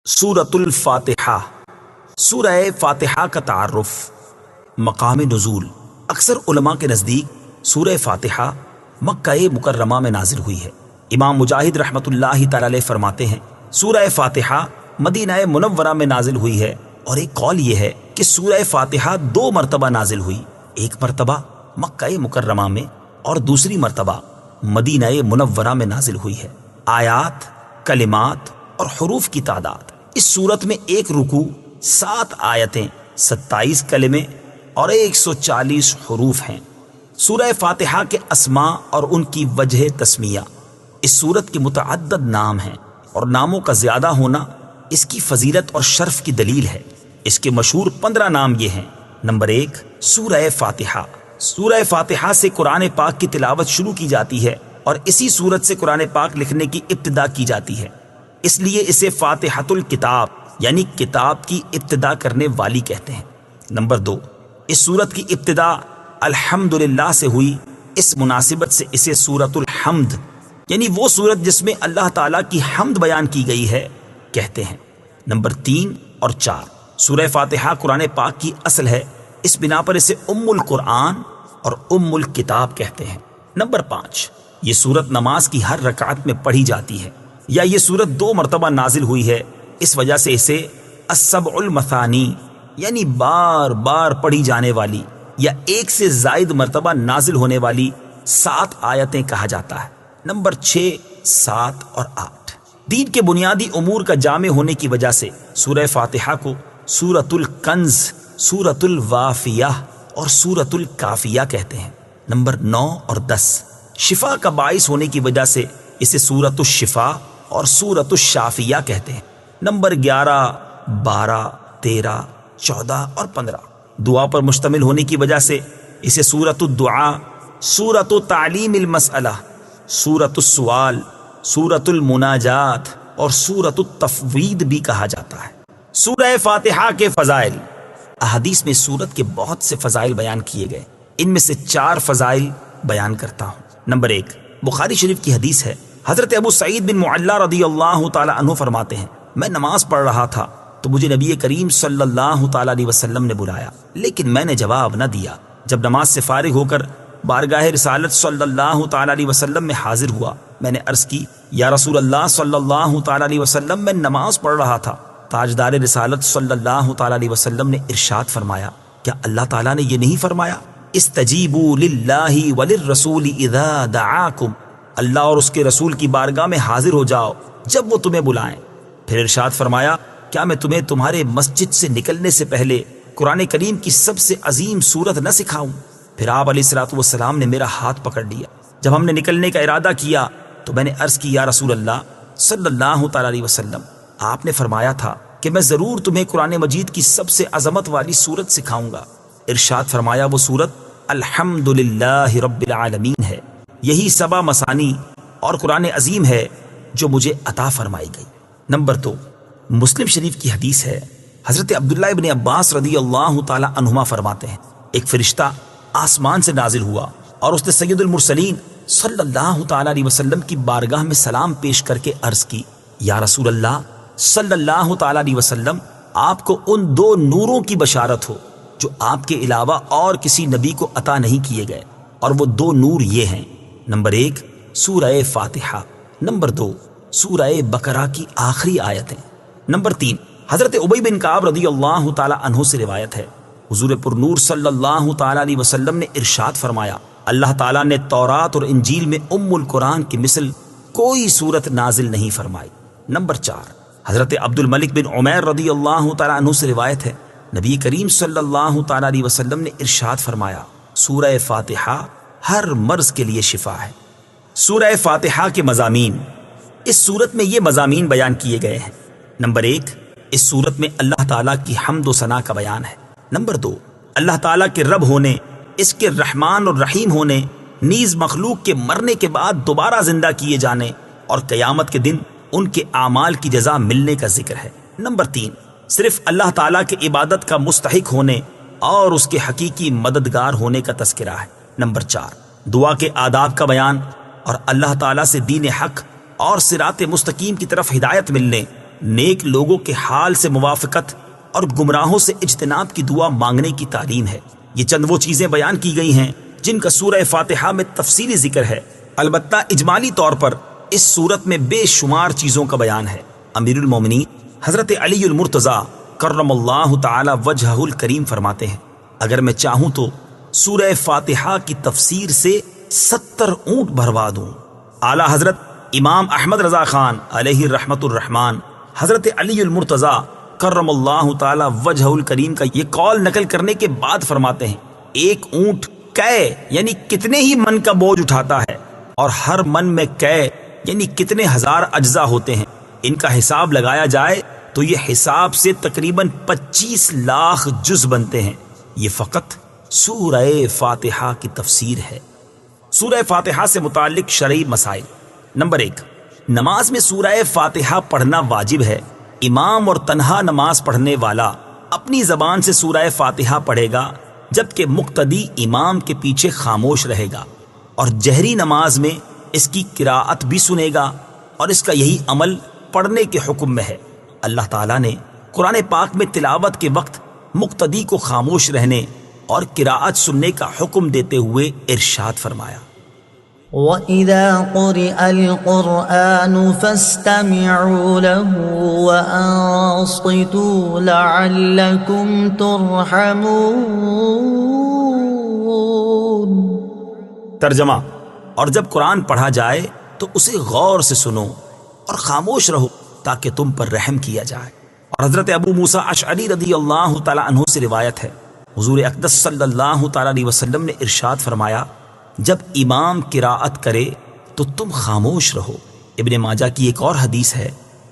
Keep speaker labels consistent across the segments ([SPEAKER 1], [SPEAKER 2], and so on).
[SPEAKER 1] سورۃ الفاتحہ۔ سورہ فاتحہ کا تعارف، مقام نزول۔ اکثر علماء کے نزدیک سورہ فاتحہ مکہ مکرمہ میں نازل ہوئی ہے۔ امام مجاہد رحمۃ اللہ تعالی علیہ فرماتے ہیں سورہ فاتحہ مدینہ منورہ میں نازل ہوئی ہے، اور ایک قول یہ ہے کہ سورہ فاتحہ 2 مرتبہ نازل ہوئی، ایک مرتبہ مکہ مکرمہ میں اور دوسری مرتبہ مدینہ منورہ میں نازل ہوئی ہے۔ آیات، کلمات اور حروف کی تعداد، اس صورت میں ایک رکوع، 7 آیتیں، 27 کلمے اور 140 حروف ہیں۔ سورہ فاتحہ کے اسماء اور ان کی وجہ تسمیہ۔ اس سورت کے متعدد نام ہیں، اور ناموں کا زیادہ ہونا اس کی فضیلت اور شرف کی دلیل ہے۔ اس کے مشہور 15 نام یہ ہیں۔ نمبر 1، سورہ فاتحہ۔ سورہ فاتحہ سے قرآن پاک کی تلاوت شروع کی جاتی ہے، اور اسی سورت سے قرآن پاک لکھنے کی ابتدا کی جاتی ہے، اس لیے اسے فاتحۃ الکتاب یعنی کتاب کی ابتدا کرنے والی کہتے ہیں۔ نمبر 2، اس سورت کی ابتدا الحمدللہ سے ہوئی، اس مناسبت سے اسے سورۃ الحمد یعنی وہ سورت جس میں اللہ تعالیٰ کی حمد بیان کی گئی ہے کہتے ہیں۔ نمبر 3 اور 4، سورہ فاتحہ قرآن پاک کی اصل ہے، اس بنا پر اسے ام القرآن اور ام الکتاب کہتے ہیں۔ نمبر 5، یہ سورت نماز کی ہر رکعت میں پڑھی جاتی ہے، یا یہ سورت 2 مرتبہ نازل ہوئی ہے، اس وجہ سے اسے السبع المثانی یعنی بار بار پڑھی جانے والی یا 1 سے زائد مرتبہ نازل ہونے والی 7 آیتیں کہا جاتا ہے۔ نمبر 6، 7 اور 8، دین کے بنیادی امور کا جامع ہونے کی وجہ سے سورہ فاتحہ کو سورۃ الکنز، سورۃ الوافیہ اور سورۃ الکافیہ کہتے ہیں۔ نمبر 9 اور 10، شفا کا باعث ہونے کی وجہ سے اسے سورۃ الشفا اور سورۃ الشافیہ کہتے ہیں۔ نمبر 11، 12، 13، 14 اور 15، دعا پر مشتمل ہونے کی وجہ سے اسے سورۃ الدعاء، سورۃ تعلیم المسئلہ، سورۃ السؤال، سورۃ المناجات اور سورۃ التفویض بھی کہا جاتا ہے۔ سورہ فاتحہ کے فضائل۔ احادیث میں سورت کے بہت سے فضائل بیان کیے گئے، ان میں سے 4 فضائل بیان کرتا ہوں۔ نمبر 1، بخاری شریف کی حدیث ہے، حضرت ابو سعید بن معلا رضی اللہ تعالی عنہ فرماتے ہیں، میں نماز پڑھ رہا تھا تو مجھے نبی کریم صلی اللہ تعالی علیہ وسلم نے بلایا، لیکن میں نے جواب نہ دیا۔ جب نماز سے فارغ ہو کر بارگاہ رسالت صلی اللہ تعالی علیہ وسلم میں حاضر ہوا، میں نے عرض کی، یا رسول اللہ صلی اللہ تعالی علیہ وسلم، میں نماز پڑھ رہا تھا۔ تاجدار رسالت صلی اللہ تعالی علیہ وسلم نے ارشاد فرمایا، کیا اللہ تعالیٰ نے یہ نہیں فرمایا، استجیبوا للہ وللرسول اذا دعاکم، اللہ اور اس کے رسول کی بارگاہ میں حاضر ہو جاؤ جب وہ تمہیں بلائیں۔ پھر ارشاد فرمایا، کیا میں تمہیں تمہارے مسجد سے نکلنے سے پہلے قرآن کریم کی سب سے عظیم سورت نہ سکھاؤں؟ پھر آپ علیہ الصلوۃ والسلام نے میرا ہاتھ پکڑ لیا۔ جب ہم نے نکلنے کا ارادہ کیا تو میں نے عرض کی، یا رسول اللہ صلی اللہ تعالی علیہ وسلم، آپ نے فرمایا تھا کہ میں ضرور تمہیں قرآن مجید کی سب سے عظمت والی سورت سکھاؤں گا۔ ارشاد فرمایا، وہ سورت الحمدللہ رب العالمین ہے، یہی 7 مثانی اور قرآن عظیم ہے جو مجھے عطا فرمائی گئی۔ نمبر 2، مسلم شریف کی حدیث ہے، حضرت عبداللہ ابن عباس رضی اللہ تعالی عنہما فرماتے ہیں، ایک فرشتہ آسمان سے نازل ہوا اور اس نے سید المرسلین صلی اللہ تعالی علیہ وسلم کی بارگاہ میں سلام پیش کر کے عرض کی، یا رسول اللہ صلی اللہ تعالی علیہ وسلم، آپ کو ان 2 نوروں کی بشارت ہو جو آپ کے علاوہ اور کسی نبی کو عطا نہیں کیے گئے، اور وہ 2 نور یہ ہیں، نمبر 1 سورہ فاتحہ، نمبر 2 سورہ بقرہ کی آخری آیتیں۔ نمبر 3، حضرت ابی بن کعب رضی اللہ تعالی عنہ سے روایت ہے، حضور پر نور صلی اللہ تعالی علیہ وسلم نے ارشاد فرمایا، اللہ تعالیٰ نے تورات اور انجیل میں ام القرآن کی مثل کوئی سورت نازل نہیں فرمائی۔ نمبر 4، حضرت عبد الملک بن عمیر رضی اللہ تعالی عنہ سے روایت ہے، نبی کریم صلی اللہ تعالی علیہ وسلم نے ارشاد فرمایا، سورہ فاتحہ ہر مرض کے لیے شفا ہے۔ سورہ فاتحہ کے مضامین۔ اس سورت میں یہ مضامین بیان کیے گئے ہیں۔ نمبر 1، اس سورت میں اللہ تعالیٰ کی حمد و ثنا کا بیان ہے۔ نمبر 2، اللہ تعالیٰ کے رب ہونے، اس کے رحمان اور رحیم ہونے، نیز مخلوق کے مرنے کے بعد دوبارہ زندہ کیے جانے اور قیامت کے دن ان کے اعمال کی جزا ملنے کا ذکر ہے۔ نمبر 3، صرف اللہ تعالیٰ کے عبادت کا مستحق ہونے اور اس کے حقیقی مددگار ہونے کا تذکرہ ہے۔ نمبر 4، دعا کے آداب کا بیان اور اللہ تعالیٰ سے دین حق اور صراط مستقیم کی طرف ہدایت ملنے نیک لوگوں کے حال سے موافقت اور گمراہوں سے اجتناب کی دعا مانگنے کی تعلیم ہے۔ یہ چند وہ چیزیں بیان کی گئی ہیں جن کا سورہ فاتحہ میں تفصیلی ذکر ہے، البتہ اجمالی طور پر اس سورت میں بے شمار چیزوں کا بیان ہے۔ امیر المومنین حضرت علی المرتضیٰ کرم اللہ تعالی وجہہ الکریم فرماتے ہیں، اگر میں چاہوں تو سورہ فاتحہ کی تفسیر سے 70 اونٹ بھروا دوں۔ اعلیٰ حضرت امام احمد رضا خان علیہ رحمت الرحمان حضرت علی المرتضیٰ کرم اللہ تعالی وجہ الکریم کا یہ قول نقل کرنے کے بعد فرماتے ہیں، ایک اونٹ کئے یعنی کتنے ہی من کا بوجھ اٹھاتا ہے، اور ہر من میں کئے یعنی کتنے ہزار اجزاء ہوتے ہیں، ان کا حساب لگایا جائے تو یہ حساب سے تقریباً 25 لاکھ جز بنتے ہیں۔ یہ فقط سورہ فاتحہ کی تفسیر ہے۔ سورہ فاتحہ سے متعلق شرعی مسائل۔ نمبر 1، نماز میں سورہ فاتحہ پڑھنا واجب ہے۔ امام اور تنہا نماز پڑھنے والا اپنی زبان سے سورہ فاتحہ پڑھے گا، جبکہ مقتدی امام کے پیچھے خاموش رہے گا، اور جہری نماز میں اس کی قراءت بھی سنے گا، اور اس کا یہی عمل پڑھنے کے حکم میں ہے۔ اللہ تعالیٰ نے قرآن پاک میں تلاوت کے وقت مقتدی کو خاموش رہنے اور قراءت سننے کا حکم دیتے ہوئے ارشاد فرمایا،
[SPEAKER 2] وَإِذَا قُرِئَ الْقُرْآنُ فَاسْتَمِعُوا لَهُ وَأَنصِتُوا لَعَلَّكُمْ تُرْحَمُونَ۔
[SPEAKER 1] ترجمہ، اور جب قرآن پڑھا جائے تو اسے غور سے سنو اور خاموش رہو تاکہ تم پر رحم کیا جائے۔ اور حضرت ابو موسیٰ اشعری رضی اللہ تعالی عنہ سے روایت ہے، حضور اقدس صلی اللہ تعالی علیہ وسلم نے ارشاد فرمایا، جب امام قراءت کرے تو تم خاموش رہو۔ ابن ماجہ کی ایک اور حدیث ہے،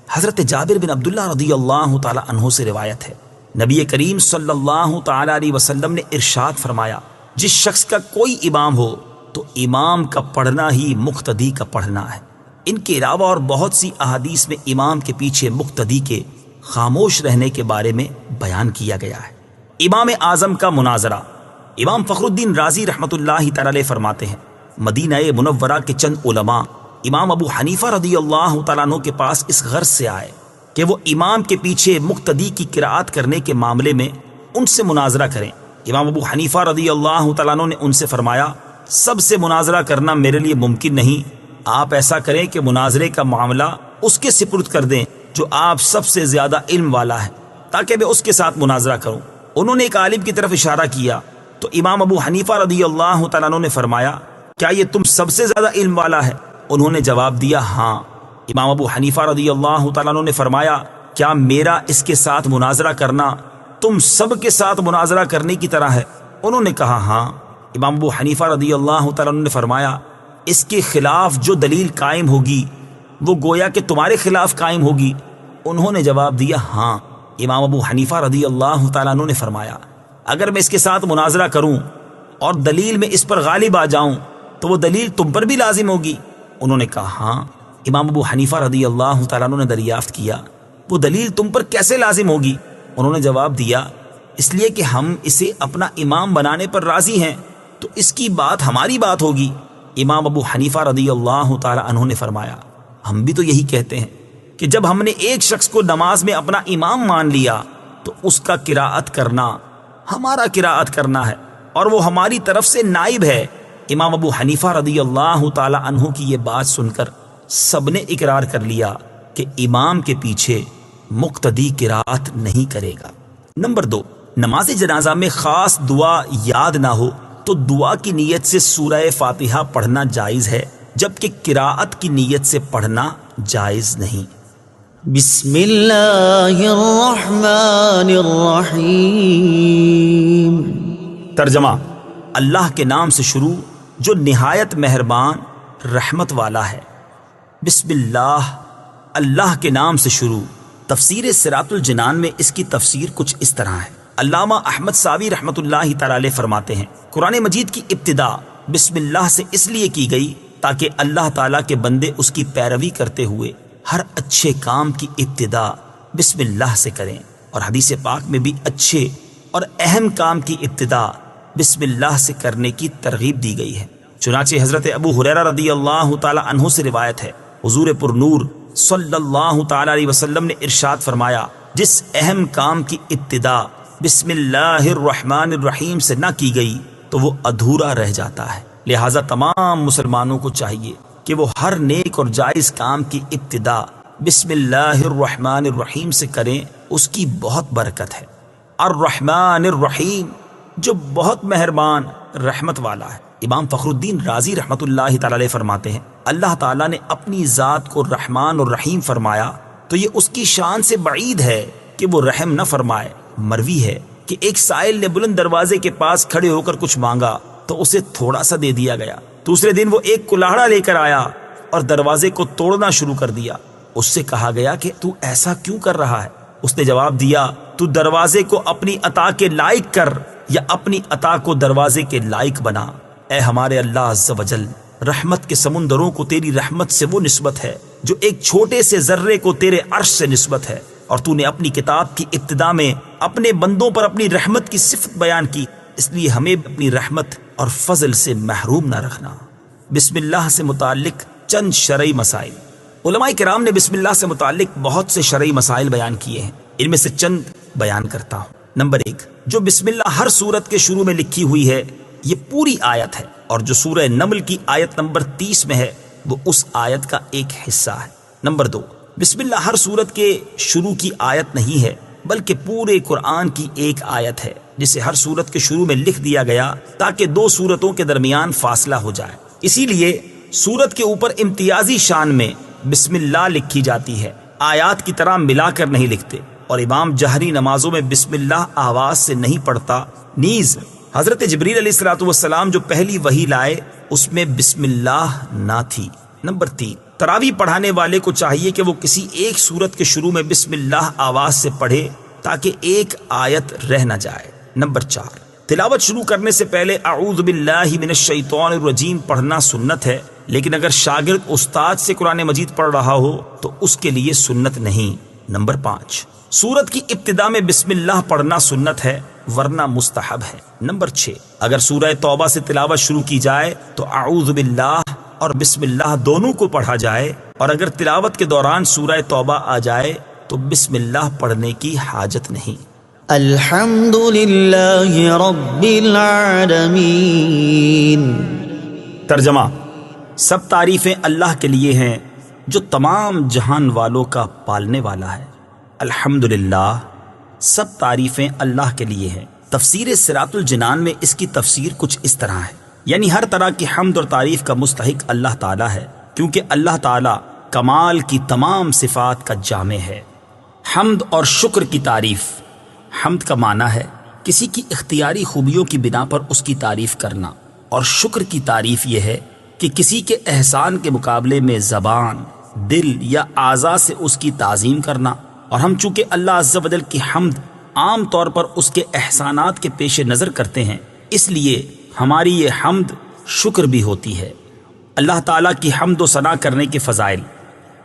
[SPEAKER 1] حضرت جابر بن عبداللہ رضی اللہ تعالی عنہ سے روایت ہے، نبی کریم صلی اللہ تعالی علیہ وسلم نے ارشاد فرمایا، جس شخص کا کوئی امام ہو تو امام کا پڑھنا ہی مقتدی کا پڑھنا ہے۔ ان کے علاوہ اور بہت سی احادیث میں امام کے پیچھے مقتدی کے خاموش رہنے کے بارے میں بیان کیا گیا ہے۔ امام اعظم کا مناظرہ۔ امام فخر الدین رازی رحمۃ اللہ تعالی علیہ فرماتے ہیں، مدینہ منورہ کے چند علماء امام ابو حنیفہ رضی اللہ تعالیٰ عنہ کے پاس اس غرض سے آئے کہ وہ امام کے پیچھے مقتدی کی قراءت کرنے کے معاملے میں ان سے مناظرہ کریں۔ امام ابو حنیفہ رضی اللہ تعالیٰ عنہ نے ان سے فرمایا، سب سے مناظرہ کرنا میرے لیے ممکن نہیں، آپ ایسا کریں کہ مناظرے کا معاملہ اس کے سپرد کر دیں جو آپ سب سے زیادہ علم والا ہے، تاکہ میں اس کے ساتھ مناظرہ کروں۔ انہوں نے ایک عالم کی طرف اشارہ کیا تو امام ابو حنیفہ رضی اللہ تعالیٰ عنہ نے فرمایا، کیا یہ تم سب سے زیادہ علم والا ہے؟ انہوں نے جواب دیا، ہاں۔ امام ابو حنیفہ رضی اللہ تعالیٰ عنہ نے فرمایا، کیا میرا اس کے ساتھ مناظرہ کرنا تم سب کے ساتھ مناظرہ کرنے کی طرح ہے؟ انہوں نے کہا، ہاں۔ امام ابو حنیفہ رضی اللہ تعالیٰ عنہ نے فرمایا، اس کے خلاف جو دلیل قائم ہوگی وہ گویا کہ تمہارے خلاف قائم ہوگی؟ انہوں نے جواب دیا، ہاں۔ امام ابو حنیفہ رضی اللہ تعالیٰ عنہ نے فرمایا، اگر میں اس کے ساتھ مناظرہ کروں اور دلیل میں اس پر غالب آ جاؤں تو وہ دلیل تم پر بھی لازم ہوگی؟ انہوں نے کہا، ہاں۔ امام ابو حنیفہ رضی اللہ تعالیٰ عنہ نے دریافت کیا، وہ دلیل تم پر کیسے لازم ہوگی؟ انہوں نے جواب دیا، اس لیے کہ ہم اسے اپنا امام بنانے پر راضی ہیں تو اس کی بات ہماری بات ہوگی۔ امام ابو حنیفہ رضی اللہ تعالیٰ عنہ نے فرمایا، ہم بھی تو یہی کہتے ہیں کہ جب ہم نے ایک شخص کو نماز میں اپنا امام مان لیا تو اس کا قراءت کرنا ہمارا قراءت کرنا ہے اور وہ ہماری طرف سے نائب ہے۔ امام ابو حنیفہ رضی اللہ تعالی عنہ کی یہ بات سن کر سب نے اقرار کر لیا کہ امام کے پیچھے مقتدی قراءت نہیں کرے گا۔ نمبر 2، نماز جنازہ میں خاص دعا یاد نہ ہو تو دعا کی نیت سے سورہ فاتحہ پڑھنا جائز ہے، جبکہ قراءت کی نیت سے پڑھنا جائز نہیں۔
[SPEAKER 2] بسم اللہ الرحمن الرحیم۔
[SPEAKER 1] ترجمہ، اللہ کے نام سے شروع جو نہایت مہربان رحمت والا ہے۔ بسم اللہ، اللہ کے نام سے شروع۔ تفسیر صراط الجنان میں اس کی تفسیر کچھ اس طرح ہے۔ علامہ احمد ساوی رحمت اللہ تعالی علیہ فرماتے ہیں، قرآن مجید کی ابتدا بسم اللہ سے اس لیے کی گئی تاکہ اللہ تعالیٰ کے بندے اس کی پیروی کرتے ہوئے ہر اچھے کام کی ابتدا بسم اللہ سے کریں، اور حدیث پاک میں بھی اچھے اور اہم کام کی ابتدا بسم اللہ سے کرنے کی ترغیب دی گئی ہے۔ چنانچہ حضرت ابو ہریرہ رضی اللہ تعالی عنہ سے روایت ہے، حضور پر نور صلی اللہ تعالی علیہ وسلم نے ارشاد فرمایا، جس اہم کام کی ابتدا بسم اللہ الرحمن الرحیم سے نہ کی گئی تو وہ ادھورا رہ جاتا ہے۔ لہٰذا تمام مسلمانوں کو چاہیے کہ وہ ہر نیک اور جائز کام کی ابتدا بسم اللہ الرحمن الرحیم سے کریں، اس کی بہت برکت ہے۔ الرحمن الرحیم، جو بہت مہربان رحمت والا ہے۔ امام فخر الدین رازی رحمت اللہ تعالی علیہ فرماتے ہیں، اللہ تعالیٰ نے اپنی ذات کو رحمان اور رحیم فرمایا تو یہ اس کی شان سے بعید ہے کہ وہ رحم نہ فرمائے۔ مروی ہے کہ ایک سائل نے بلند دروازے کے پاس کھڑے ہو کر کچھ مانگا تو اسے تھوڑا سا دے دیا گیا۔ دوسرے دن وہ ایک کلاڑا لے کر آیا اور دروازے کو توڑنا شروع کر دیا۔ اس سے کہا گیا کہ تو ایسا کیوں کر رہا ہے؟ اس نے جواب دیا، تو دروازے کو اپنی عطا کے لائق کر یا اپنی عطا کو دروازے کے لائق بنا۔ اے ہمارے اللہ عز و جل، رحمت کے سمندروں کو تیری رحمت سے وہ نسبت ہے جو ایک چھوٹے سے ذرے کو تیرے عرش سے نسبت ہے، اور تو نے اپنی کتاب کی ابتدا میں اپنے بندوں پر اپنی رحمت کی صفت بیان کی، اس لیے ہمیں اپنی رحمت اور فضل سے محروم نہ رکھنا۔ بسم اللہ سے متعلق چند شرعی مسائل۔ علماء کرام نے بسم اللہ سے متعلق بہت سے شرعی مسائل بیان کیے ہیں، ان میں سے چند بیان کرتا ہوں۔ نمبر 1، جو بسم اللہ ہر سورت کے شروع میں لکھی ہوئی ہے یہ پوری آیت ہے، اور جو سورہ نمل کی آیت نمبر 30 میں ہے وہ اس آیت کا ایک حصہ ہے۔ نمبر 2، بسم اللہ ہر سورت کے شروع کی آیت نہیں ہے بلکہ پورے قرآن کی ایک آیت ہے، جسے ہر سورت کے شروع میں لکھ دیا گیا تاکہ دو سورتوں کے درمیان فاصلہ ہو جائے۔ اسی لیے سورت کے اوپر امتیازی شان میں بسم اللہ لکھی جاتی ہے، آیات کی طرح ملا کر نہیں لکھتے، اور امام جہری نمازوں میں بسم اللہ آواز سے نہیں پڑھتا۔ نیز حضرت جبریل علیہ السلام جو پہلی وحی لائے اس میں بسم اللہ نہ تھی۔ نمبر 3، تراویح پڑھانے والے کو چاہیے کہ وہ کسی ایک سورت کے شروع میں بسم اللہ آواز سے پڑھے تاکہ ایک آیت رہ نہ جائے۔ نمبر 4، تلاوت شروع کرنے سے پہلے اعوذ باللہ من الشیطان الرجیم پڑھنا سنت ہے، لیکن اگر شاگرد استاد سے قرآن مجید پڑھ رہا ہو تو اس کے لیے سنت نہیں۔ نمبر 5، سورت کی ابتدا میں بسم اللہ پڑھنا سنت ہے ورنہ مستحب ہے۔ نمبر 6، اگر سورہ توبہ سے تلاوت شروع کی جائے تو اعوذ باللہ اور بسم اللہ دونوں کو پڑھا جائے، اور اگر تلاوت کے دوران سورہ توبہ آ جائے تو بسم اللہ پڑھنے کی حاجت نہیں۔
[SPEAKER 2] الحمد للہ رب العالمین۔
[SPEAKER 1] ترجمہ، سب تعریفیں اللہ کے لیے ہیں جو تمام جہان والوں کا پالنے والا ہے۔ الحمدللہ، سب تعریفیں اللہ کے لیے ہیں۔ تفسیر صراط الجنان میں اس کی تفسیر کچھ اس طرح ہے، یعنی ہر طرح کی حمد اور تعریف کا مستحق اللہ تعالیٰ ہے، کیونکہ اللہ تعالیٰ کمال کی تمام صفات کا جامع ہے۔ حمد اور شکر کی تعریف۔ حمد کا معنی ہے کسی کی اختیاری خوبیوں کی بنا پر اس کی تعریف کرنا، اور شکر کی تعریف یہ ہے کہ کسی کے احسان کے مقابلے میں زبان، دل یا اعضاء سے اس کی تعظیم کرنا۔ اور ہم چونکہ اللہ عز و جل کی حمد عام طور پر اس کے احسانات کے پیش نظر کرتے ہیں، اس لیے ہماری یہ حمد شکر بھی ہوتی ہے۔ اللہ تعالیٰ کی حمد و ثنا کرنے کے فضائل۔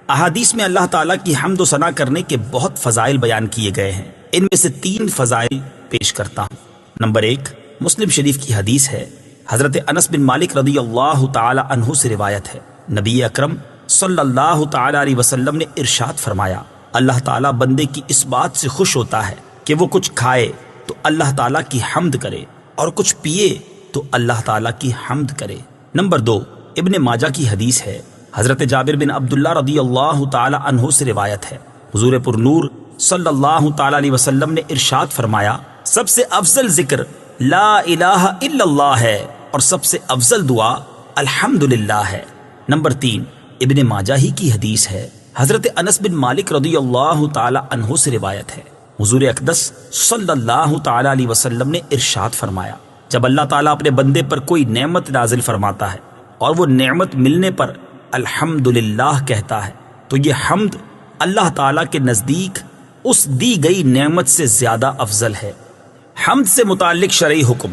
[SPEAKER 1] احادیث میں اللہ تعالیٰ کی حمد و ثنا کرنے کے بہت فضائل بیان کیے گئے ہیں، ان میں سے 3 فضائل پیش کرتا ہوں۔ نمبر 1، مسلم شریف کی حدیث ہے، حضرت انس بن مالک رضی اللہ تعالی عنہ سے روایت ہے، نبی اکرم صلی اللہ تعالی علیہ وسلم نے ارشاد فرمایا، اللہ تعالیٰ بندے کی اس بات سے خوش ہوتا ہے کہ وہ کچھ کھائے تو اللہ تعالیٰ کی حمد کرے، اور کچھ پیے تو اللہ تعالیٰ کی حمد کرے۔ نمبر 2، ابن ماجہ کی حدیث ہے، حضرت جابر بن عبداللہ رضی اللہ تعالی عنہ سے روایت ہے، حضور پر نور صلی اللہ تعالی علیہ وسلم نے ارشاد فرمایا، سب سے افضل ذکر لا الہ الا اللہ ہے، اور سب سے افضل دعا الحمدللہ ہے۔ نمبر 3، ابن ماجہ ہی کی حدیث ہے، حضرت انس بن مالک رضی اللہ تعالی عنہ سے روایت ہے، حضور اقدس صلی اللہ تعالی علیہ وسلم نے ارشاد فرمایا، جب اللہ تعالیٰ اپنے بندے پر کوئی نعمت نازل فرماتا ہے اور وہ نعمت ملنے پر الحمدللہ کہتا ہے تو یہ حمد اللہ تعالیٰ کے نزدیک اس دی گئی نعمت سے زیادہ افضل ہے۔ حمد سے متعلق شرعی حکم۔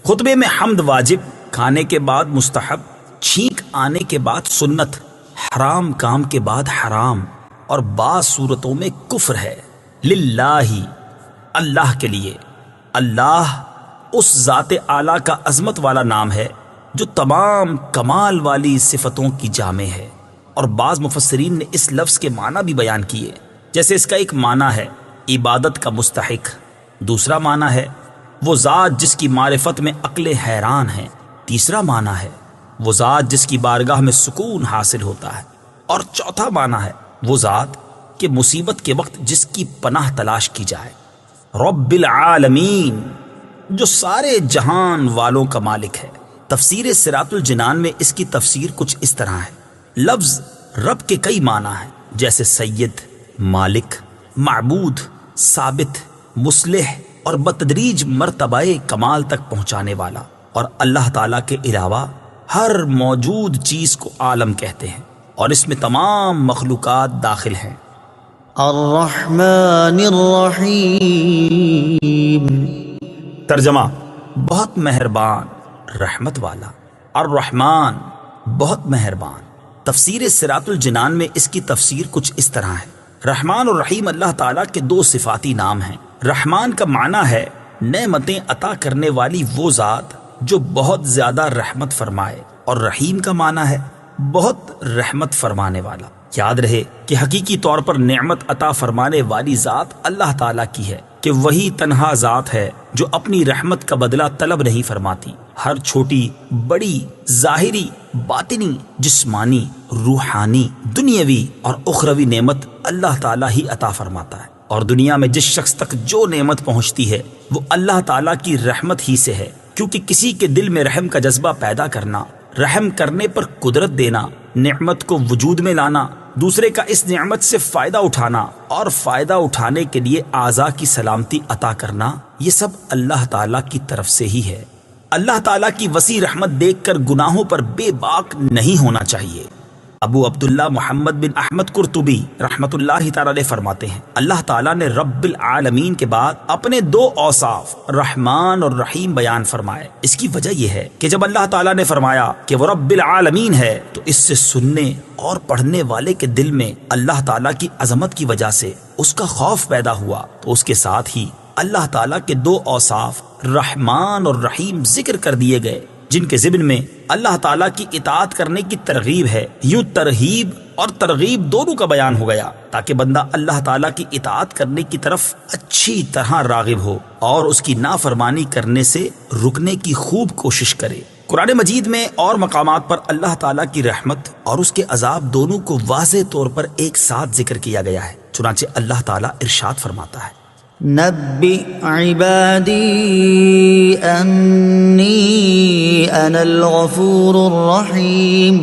[SPEAKER 1] خطبے میں حمد واجب، کھانے کے بعد مستحب، چھینک آنے کے بعد سنت، حرام کام کے بعد حرام، اور بعض صورتوں میں کفر ہے۔ للہ، اللہ کے لیے۔ اللہ اس ذات اعلیٰ کا عظمت والا نام ہے جو تمام کمال والی صفتوں کی جامع ہے۔ اور بعض مفسرین نے اس لفظ کے معنی بھی بیان کیے، جیسے اس کا ایک معنی ہے عبادت کا مستحق، دوسرا معنی ہے وہ ذات جس کی معرفت میں عقلیں حیران ہیں، تیسرا معنی ہے وہ ذات جس کی بارگاہ میں سکون حاصل ہوتا ہے، اور چوتھا معنی ہے وہ ذات کہ مصیبت کے وقت جس کی پناہ تلاش کی جائے۔ رب العالمین، جو سارے جہان والوں کا مالک ہے۔ تفسیر صراط الجنان میں اس کی تفسیر کچھ اس طرح ہے، لفظ رب کے کئی معنی ہیں، جیسے سید، مالک، معبود، ثابت، مصلح اور بتدریج مرتبہ کمال تک پہنچانے والا، اور اللہ تعالیٰ کے علاوہ ہر موجود چیز کو عالم کہتے ہیں، اور اس میں تمام مخلوقات داخل ہیں۔
[SPEAKER 2] الرحمن الرحیم،
[SPEAKER 1] ترجمہ: بہت مہربان، رحمت والا۔ الرحمن، بہت مہربان۔ تفسیر صراط الجنان میں اس کی تفسیر کچھ اس طرح ہے، رحمان اور رحیم اللہ تعالیٰ کے دو صفاتی نام ہیں۔ رحمان کا معنی ہے نعمتیں عطا کرنے والی وہ ذات جو بہت زیادہ رحمت فرمائے، اور رحیم کا معنی ہے بہت رحمت فرمانے والا۔ یاد رہے کہ حقیقی طور پر نعمت عطا فرمانے والی ذات اللہ تعالیٰ کی ہے، کہ وہی تنہا ذات ہے جو اپنی رحمت کا بدلہ طلب نہیں فرماتی۔ ہر چھوٹی بڑی، ظاہری، باطنی، جسمانی، روحانی، دنیاوی اور اخروی نعمت اللہ تعالیٰ ہی عطا فرماتا ہے، اور دنیا میں جس شخص تک جو نعمت پہنچتی ہے وہ اللہ تعالیٰ کی رحمت ہی سے ہے، کیونکہ کسی کے دل میں رحم کا جذبہ پیدا کرنا، رحم کرنے پر قدرت دینا، نعمت کو وجود میں لانا، دوسرے کا اس نعمت سے فائدہ اٹھانا اور فائدہ اٹھانے کے لیے اعضاء کی سلامتی عطا کرنا، یہ سب اللہ تعالیٰ کی طرف سے ہی ہے۔ اللہ تعالیٰ کی وسیع رحمت دیکھ کر گناہوں پر بے باک نہیں ہونا چاہیے۔ ابو عبداللہ محمد بن احمد قرطبی رحمت اللہ تعالی علیہ فرماتے ہیں، اللہ تعالیٰ نے رب العالمین کے بعد اپنے دو اوصاف رحمان اور رحیم بیان فرمائے۔ اس کی وجہ یہ ہے کہ جب اللہ تعالیٰ نے فرمایا کہ وہ رب العالمین ہے، تو اس سے سننے اور پڑھنے والے کے دل میں اللہ تعالیٰ کی عظمت کی وجہ سے اس کا خوف پیدا ہوا، تو اس کے ساتھ ہی اللہ تعالیٰ کے دو اوصاف رحمان اور رحیم ذکر کر دیے گئے، جن کے ضمن میں اللہ تعالیٰ کی اطاعت کرنے کی ترغیب ہے۔ یوں ترغیب اور ترغیب دونوں کا بیان ہو گیا، تاکہ بندہ اللہ تعالیٰ کی اطاعت کرنے کی طرف اچھی طرح راغب ہو اور اس کی نافرمانی کرنے سے رکنے کی خوب کوشش کرے۔ قرآن مجید میں اور مقامات پر اللہ تعالیٰ کی رحمت اور اس کے عذاب دونوں کو واضح طور پر ایک ساتھ ذکر کیا گیا ہے۔ چنانچہ اللہ تعالیٰ ارشاد فرماتا ہے،
[SPEAKER 2] نبئ عبادی انی انا الغفور الرحیم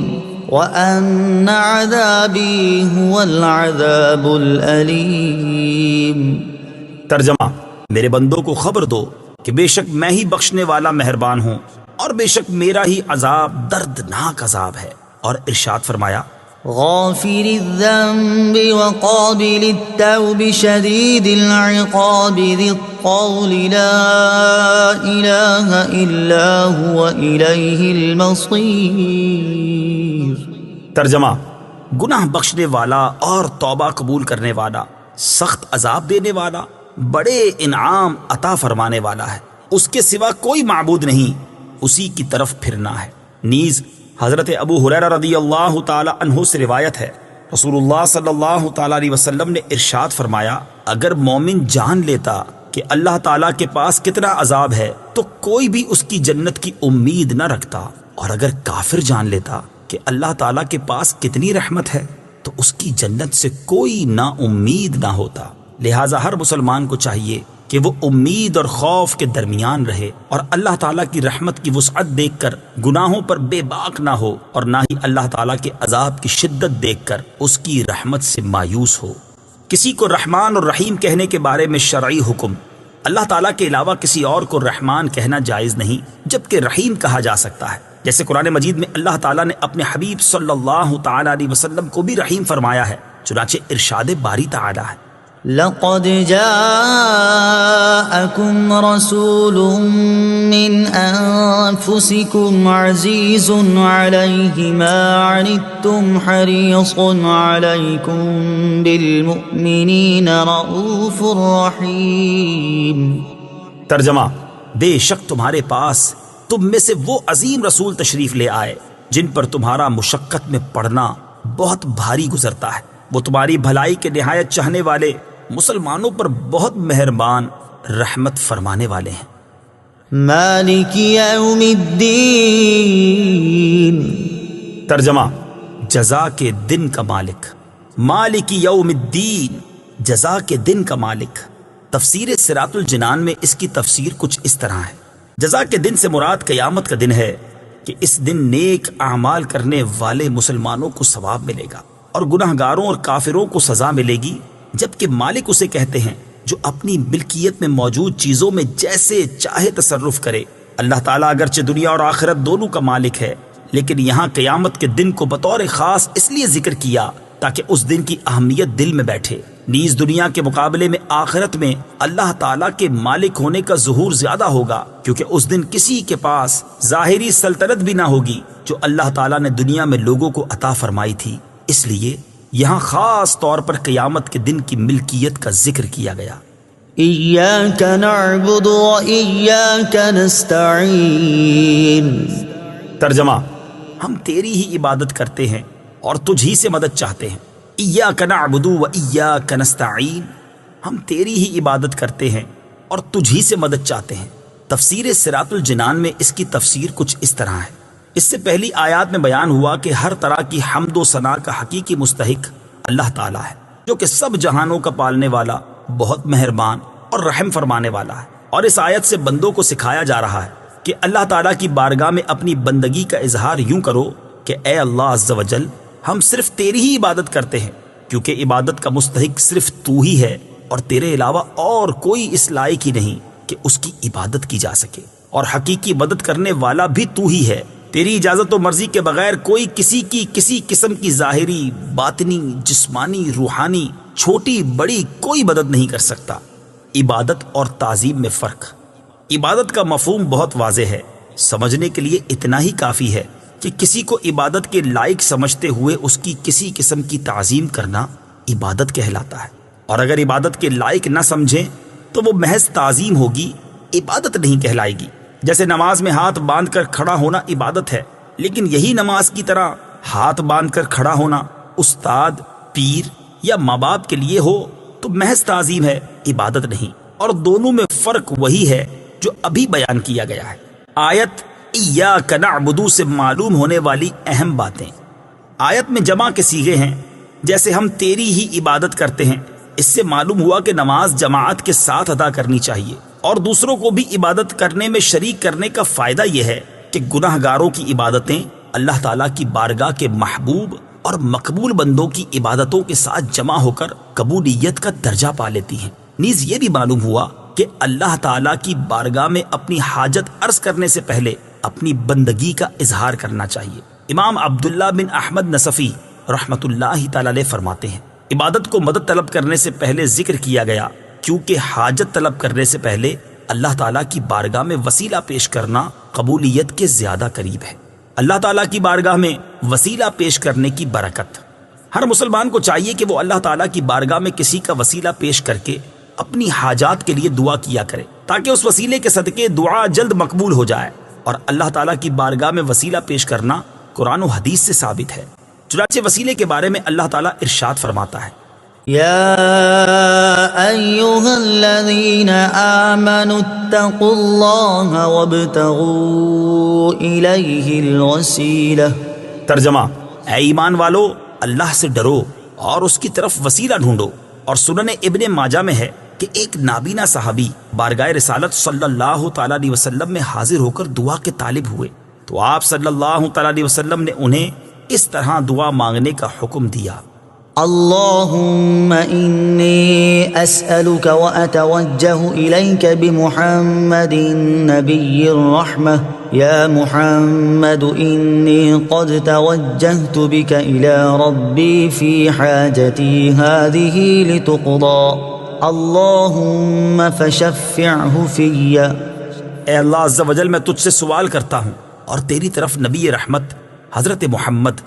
[SPEAKER 2] وان عذابی هو العذاب الالیم۔
[SPEAKER 1] ترجمہ: میرے بندوں کو خبر دو کہ بے شک میں ہی بخشنے والا مہربان ہوں، اور بے شک میرا ہی عذاب دردناک عذاب ہے۔ اور ارشاد فرمایا،
[SPEAKER 2] غافر الذنب وقابل التوب شدید العقاب ذی الطول لا الہ الا هو الیہ المصیر۔
[SPEAKER 1] ترجمہ: گناہ بخشنے والا اور توبہ قبول کرنے والا، سخت عذاب دینے والا، بڑے انعام عطا فرمانے والا ہے، اس کے سوا کوئی معبود نہیں، اسی کی طرف پھرنا ہے۔ نیز حضرت ابو ہریرہ رضی اللہ تعالی عنہ سے روایت ہے، رسول اللہ صلی اللہ تعالی علیہ وسلم نے ارشاد فرمایا، اگر مومن جان لیتا کہ اللہ تعالیٰ کے پاس کتنا عذاب ہے تو کوئی بھی اس کی جنت کی امید نہ رکھتا، اور اگر کافر جان لیتا کہ اللہ تعالیٰ کے پاس کتنی رحمت ہے تو اس کی جنت سے کوئی نا امید نہ ہوتا۔ لہٰذا ہر مسلمان کو چاہیے کہ وہ امید اور خوف کے درمیان رہے، اور اللہ تعالیٰ کی رحمت کی وسعت دیکھ کر گناہوں پر بے باک نہ ہو، اور نہ ہی اللہ تعالیٰ کے عذاب کی شدت دیکھ کر اس کی رحمت سے مایوس ہو۔ کسی کو رحمان اور رحیم کہنے کے بارے میں شرعی حکم، اللہ تعالیٰ کے علاوہ کسی اور کو رحمان کہنا جائز نہیں، جبکہ رحیم کہا جا سکتا ہے، جیسے قرآن مجید میں اللہ تعالیٰ نے اپنے حبیب صلی اللہ تعالیٰ علیہ وسلم کو بھی رحیم فرمایا ہے۔ چنانچہ ارشاد باری تعالیٰ ہے،
[SPEAKER 2] لقد جاءكم رسول من أنفسكم عزيز عليه ما عنتم حريص عليكم بالمؤمنين رؤوف رحيم۔
[SPEAKER 1] ترجمہ: بے شک تمہارے پاس تم میں سے وہ عظیم رسول تشریف لے آئے جن پر تمہارا مشقت میں پڑنا بہت بھاری گزرتا ہے۔ وہ تمہاری بھلائی کے نہایت چاہنے والے مسلمانوں پر بہت مہربان رحمت فرمانے والے ہیں۔
[SPEAKER 2] مالک یوم الدین،
[SPEAKER 1] ترجمہ: جزا کے دن کا مالک۔ مالک یوم الدین، جزا کے دن کا مالک۔ تفسیر صراط الجنان میں اس کی تفسیر کچھ اس طرح ہے: جزا کے دن سے مراد قیامت کا دن ہے کہ اس دن نیک اعمال کرنے والے مسلمانوں کو ثواب ملے گا اور گناہ گاروں اور کافروں کو سزا ملے گی، جبکہ مالک اسے کہتے ہیں جو اپنی ملکیت میں موجود چیزوں میں جیسے چاہے تصرف کرے۔ اللہ تعالیٰ اگرچہ دنیا اور آخرت دونوں کا مالک ہے، لیکن یہاں قیامت کے دن کو بطور خاص اس لیے ذکر کیا تاکہ اس دن کی اہمیت دل میں بیٹھے۔ نیز دنیا کے مقابلے میں آخرت میں اللہ تعالیٰ کے مالک ہونے کا ظہور زیادہ ہوگا، کیونکہ اس دن کسی کے پاس ظاہری سلطنت بھی نہ ہوگی جو اللہ تعالیٰ نے دنیا میں لوگوں کو عطا فرمائی تھی۔ اس لیے یہاں خاص طور پر قیامت کے دن کی ملکیت کا ذکر کیا گیا۔
[SPEAKER 2] ایاک نعبد و ایاک نستعین،
[SPEAKER 1] ترجمہ: ہم تیری ہی عبادت کرتے ہیں اور تجھ ہی سے مدد چاہتے ہیں۔ ایاک نعبد و ایاک نستعین، ہم تیری ہی عبادت کرتے ہیں اور تجھ ہی سے مدد چاہتے ہیں۔ تفسیر صراط الجنان میں اس کی تفسیر کچھ اس طرح ہے: اس سے پہلی آیات میں بیان ہوا کہ ہر طرح کی حمد و ثنا کا حقیقی مستحق اللہ تعالیٰ ہے، جو کہ سب جہانوں کا پالنے والا، بہت مہربان اور رحم فرمانے والا ہے۔ اور اس آیت سے بندوں کو سکھایا جا رہا ہے کہ اللہ تعالیٰ کی بارگاہ میں اپنی بندگی کا اظہار یوں کرو کہ اے اللہ عز و جل، ہم صرف تیری ہی عبادت کرتے ہیں، کیونکہ عبادت کا مستحق صرف تو ہی ہے اور تیرے علاوہ اور کوئی اس لائق ہی نہیں کہ اس کی عبادت کی جا سکے، اور حقیقی مدد کرنے والا بھی تو ہی ہے۔ تیری اجازت و مرضی کے بغیر کوئی کسی کی کسی قسم کی ظاہری، باطنی، جسمانی، روحانی، چھوٹی بڑی کوئی مدد نہیں کر سکتا۔ عبادت اور تعظیم میں فرق۔ عبادت کا مفہوم بہت واضح ہے، سمجھنے کے لیے اتنا ہی کافی ہے کہ کسی کو عبادت کے لائق سمجھتے ہوئے اس کی کسی قسم کی تعظیم کرنا عبادت کہلاتا ہے، اور اگر عبادت کے لائق نہ سمجھیں تو وہ محض تعظیم ہوگی، عبادت نہیں کہلائے گی۔ جیسے نماز میں ہاتھ باندھ کر کھڑا ہونا عبادت ہے، لیکن یہی نماز کی طرح ہاتھ باندھ کر کھڑا ہونا استاد، پیر یا ماں باپ کے لیے ہو تو محض تعظیم ہے، عبادت نہیں۔ اور دونوں میں فرق وہی ہے جو ابھی بیان کیا گیا ہے۔ آیت ایاک نعبد سے معلوم ہونے والی اہم باتیں۔ آیت میں جمع کے صیغے ہیں، جیسے ہم تیری ہی عبادت کرتے ہیں۔ اس سے معلوم ہوا کہ نماز جماعت کے ساتھ ادا کرنی چاہیے، اور دوسروں کو بھی عبادت کرنے میں شریک کرنے کا فائدہ یہ ہے کہ گناہ گاروں کی عبادتیں اللہ تعالیٰ کی بارگاہ کے محبوب اور مقبول بندوں کی عبادتوں کے ساتھ جمع ہو کر قبولیت کا درجہ پا لیتی ہیں۔ نیز یہ بھی معلوم ہوا کہ اللہ تعالیٰ کی بارگاہ میں اپنی حاجت عرض کرنے سے پہلے اپنی بندگی کا اظہار کرنا چاہیے۔ امام عبداللہ بن احمد نصفی رحمۃ اللہ تعالی علیہ فرماتے ہیں، عبادت کو مدد طلب کرنے سے پہلے ذکر کیا گیا کیونکہ حاجت طلب کرنے سے پہلے اللہ تعالیٰ کی بارگاہ میں وسیلہ پیش کرنا قبولیت کے زیادہ قریب ہے۔ اللہ تعالیٰ کی بارگاہ میں وسیلہ پیش کرنے کی برکت۔ ہر مسلمان کو چاہیے کہ وہ اللہ تعالیٰ کی بارگاہ میں کسی کا وسیلہ پیش کر کے اپنی حاجات کے لیے دعا کیا کرے، تاکہ اس وسیلے کے صدقے دعا جلد مقبول ہو جائے۔ اور اللہ تعالیٰ کی بارگاہ میں وسیلہ پیش کرنا قرآن و حدیث سے ثابت ہے۔ چنانچہ وسیلے کے بارے میں اللہ تعالیٰ ارشاد فرماتا ہے،
[SPEAKER 2] يا أيها الذين آمنوا اتقوا الله وابتغوا إليه الوسيلة۔
[SPEAKER 1] ترجمہ: اے ایمان والو، اللہ سے ڈرو اور اس کی طرف وسیلہ ڈھونڈو۔ اور سنن ابن ماجہ میں ہے کہ ایک نابینا صحابی بارگاہ رسالت صلی اللہ تعالیٰ علیہ وسلم میں حاضر ہو کر دعا کے طالب ہوئے، تو آپ صلی اللہ تعالیٰ علیہ وسلم نے انہیں اس طرح دعا مانگنے کا حکم دیا،
[SPEAKER 2] اللهم إني أسألك وأتوجه إليك بمحمد نبي الرحمة يا محمد إني قد توجهت بك إلى ربي في حاجتي هذه لتقضى اللهم فشفعه في۔
[SPEAKER 1] اے اللہ عز و جل، میں تجھ سے سوال کرتا ہوں اور تیری طرف نبی رحمت حضرت محمد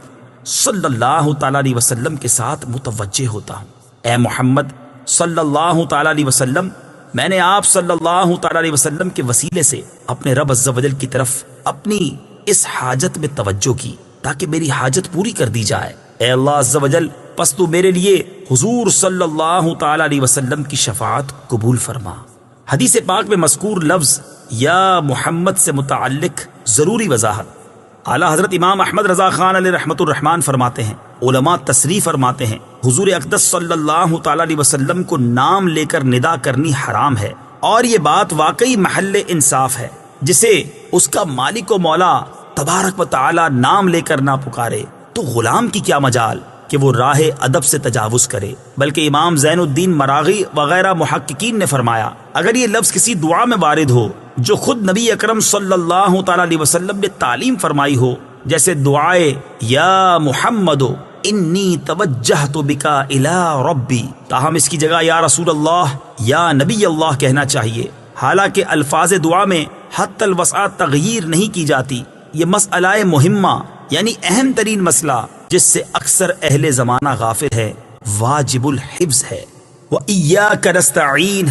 [SPEAKER 1] صلی اللہ تعالیٰ علیہ وسلم کے ساتھ متوجہ ہوتا ہوں۔ اے محمد صلی اللہ تعالیٰ علیہ وسلم، میں نے آپ صلی اللہ تعالیٰ علیہ وسلم کے وسیلے سے اپنے رب عز و جل کی طرف اپنی اس حاجت میں توجہ کی تاکہ میری حاجت پوری کر دی جائے۔ اے اللہ عز و جل پس تو میرے لیے حضور صلی اللہ تعالی علیہ وسلم کی شفاعت قبول فرما۔ حدیث پاک میں مذکور لفظ یا محمد سے متعلق ضروری وضاحت اعلیٰ حضرت امام احمد رضا خان علیہ رحمۃ الرحمان فرماتے ہیں، علماء تصریح فرماتے ہیں حضور اقدس صلی اللہ تعالی علیہ وسلم کو نام لے کر ندا کرنی حرام ہے، اور یہ بات واقعی محل انصاف ہے۔ جسے اس کا مالک و مولا تبارک و تعالی نام لے کر نہ پکارے تو غلام کی کیا مجال کہ وہ راہ ادب سے تجاوز کرے۔ بلکہ امام زین الدین مراغی وغیرہ محققین نے فرمایا اگر یہ لفظ کسی دعا میں وارد ہو جو خود نبی اکرم صلی اللہ تعالی علیہ وسلم نے تعلیم فرمائی ہو، جیسے دعائے یا محمد انی توجہت بکا الی ربی، تاہم اس کی جگہ یا رسول اللہ یا نبی اللہ کہنا چاہیے۔ حالانکہ الفاظ دعا میں حتی الوسع تغییر نہیں کی جاتی۔ یہ مسئلہ مہمہ یعنی اہم ترین مسئلہ جس سے اکثر اہل زمانہ غافل ہے، واجب الحفظ ہے۔ وَإِيَّاكَ نَسْتَعِينُ،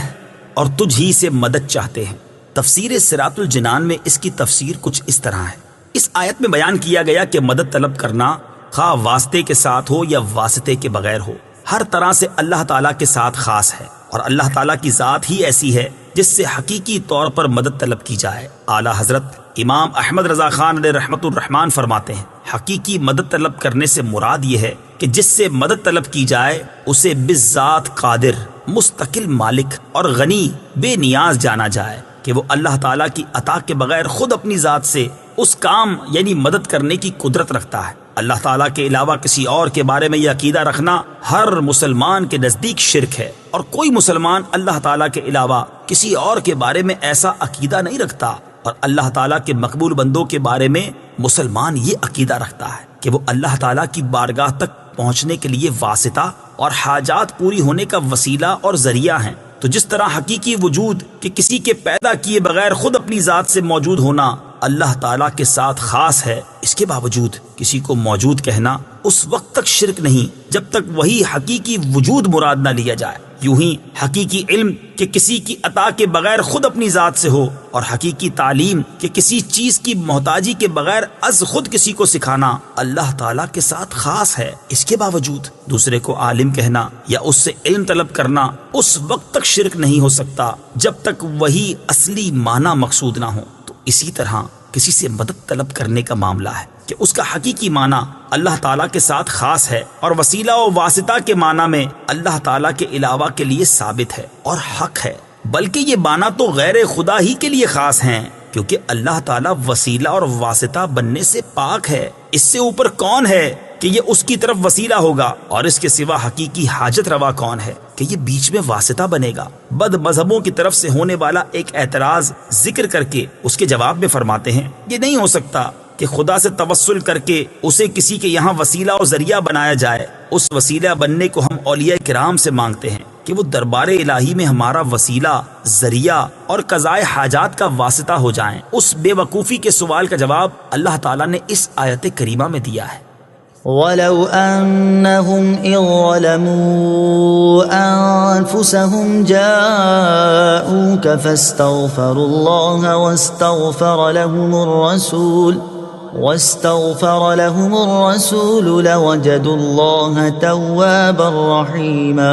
[SPEAKER 1] اور تجھ ہی سے مدد چاہتے ہیں۔ تفسیر صراط الجنان میں اس کی تفسیر کچھ اس طرح ہے۔ اس آیت میں بیان کیا گیا کہ مدد طلب کرنا خواہ واسطے کے ساتھ ہو یا واسطے کے بغیر ہو، ہر طرح سے اللہ تعالیٰ کے ساتھ خاص ہے، اور اللہ تعالیٰ کی ذات ہی ایسی ہے جس سے حقیقی طور پر مدد طلب کی جائے۔ اعلیٰ حضرت امام احمد رضا خان علیہ رحمۃ الرحمان فرماتے ہیں حقیقی مدد طلب کرنے سے مراد یہ ہے کہ جس سے مدد طلب کی جائے اسے بالذات قادر، مستقل مالک اور غنی بے نیاز جانا جائے کہ وہ اللہ تعالیٰ کی عطا کے بغیر خود اپنی ذات سے اس کام یعنی مدد کرنے کی قدرت رکھتا ہے۔ اللہ تعالیٰ کے علاوہ کسی اور کے بارے میں یہ عقیدہ رکھنا ہر مسلمان کے نزدیک شرک ہے، اور کوئی مسلمان اللہ تعالیٰ کے علاوہ کسی اور کے بارے میں ایسا عقیدہ نہیں رکھتا، اور اللہ تعالیٰ کے مقبول بندوں کے بارے میں مسلمان یہ عقیدہ رکھتا ہے کہ وہ اللہ تعالیٰ کی بارگاہ تک پہنچنے کے لیے واسطہ اور حاجات پوری ہونے کا وسیلہ اور ذریعہ ہیں۔ تو جس طرح حقیقی وجود کہ کسی کے پیدا کیے بغیر خود اپنی ذات سے موجود ہونا اللہ تعالیٰ کے ساتھ خاص ہے، اس کے باوجود کسی کو موجود کہنا اس وقت تک شرک نہیں جب تک وہی حقیقی وجود مراد نہ لیا جائے۔ یوں ہی حقیقی علم کہ کسی کی عطا کے بغیر خود اپنی ذات سے ہو، اور حقیقی تعلیم کہ کسی چیز کی محتاجی کے بغیر از خود کسی کو سکھانا اللہ تعالیٰ کے ساتھ خاص ہے، اس کے باوجود دوسرے کو عالم کہنا یا اس سے علم طلب کرنا اس وقت تک شرک نہیں ہو سکتا جب تک وہی اصلی معنی مقصود نہ ہو۔ تو اسی طرح کسی سے مدد طلب کرنے کا معاملہ ہے کہ اس کا حقیقی معنی اللہ تعالیٰ کے ساتھ خاص ہے، اور وسیلہ و واسطہ کے معنی میں اللہ تعالیٰ کے علاوہ کے لیے ثابت ہے اور حق ہے، بلکہ یہ معنی تو غیر خدا ہی کے لیے خاص ہیں، کیونکہ اللہ تعالیٰ وسیلہ اور واسطہ بننے سے پاک ہے۔ اس سے اوپر کون ہے کہ یہ اس کی طرف وسیلہ ہوگا، اور اس کے سوا حقیقی حاجت روا کون ہے کہ یہ بیچ میں واسطہ بنے گا۔ بد مذہبوں کی طرف سے ہونے والا ایک اعتراض ذکر کر کے اس کے جواب میں فرماتے ہیں یہ نہیں ہو سکتا کہ خدا سے توسل کر کے اسے کسی کے یہاں وسیلہ اور ذریعہ بنایا جائے۔ اس وسیلہ بننے کو ہم اولیاء کرام سے مانگتے ہیں کہ وہ دربار الہی میں ہمارا وسیلہ، ذریعہ اور قضائے حاجات کا واسطہ ہو جائیں۔ اس بے وقوفی کے سوال کا جواب اللہ تعالیٰ نے اس آیت کریمہ میں دیا ہے۔
[SPEAKER 2] وَلَوْ أَنَّهُمْ إِذْ ظَلَمُوا أَنفُسَهُمْ جَاءُوكَ فَاسْتَغْفَرُوا اللَّهَ واستغفر لهم الرسول لوجدوا الله توابا رحيما۔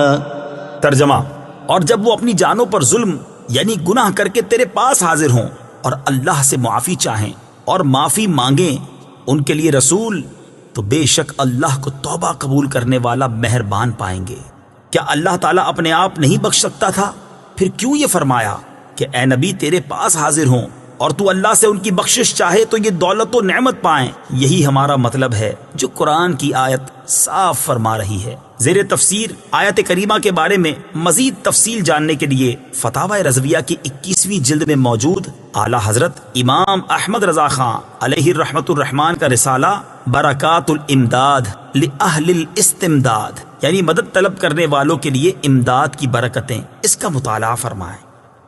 [SPEAKER 1] ترجمہ، اور جب وہ اپنی جانوں پر ظلم یعنی گناہ کر کے تیرے پاس حاضر ہوں اور اللہ سے معافی چاہیں اور معافی مانگیں ان کے لیے رسول، تو بے شک اللہ کو توبہ قبول کرنے والا مہربان پائیں گے۔ کیا اللہ تعالیٰ اپنے آپ نہیں بخش سکتا تھا؟ پھر کیوں یہ فرمایا کہ اے نبی تیرے پاس حاضر ہوں اور تو اللہ سے ان کی بخشش چاہے تو یہ دولت و نعمت پائیں؟ یہی ہمارا مطلب ہے جو قرآن کی آیت صاف فرما رہی ہے۔ زیر تفسیر آیت کریمہ کے بارے میں مزید تفصیل جاننے کے لیے فتاوی رضویہ کی 21ویں جلد میں موجود اعلیٰ حضرت امام احمد رضا خان علیہ رحمۃ الرحمان کا رسالہ برکات الامداد لأہل الاستمداد یعنی مدد طلب کرنے والوں کے لیے امداد کی برکتیں، اس کا مطالعہ فرمائیں۔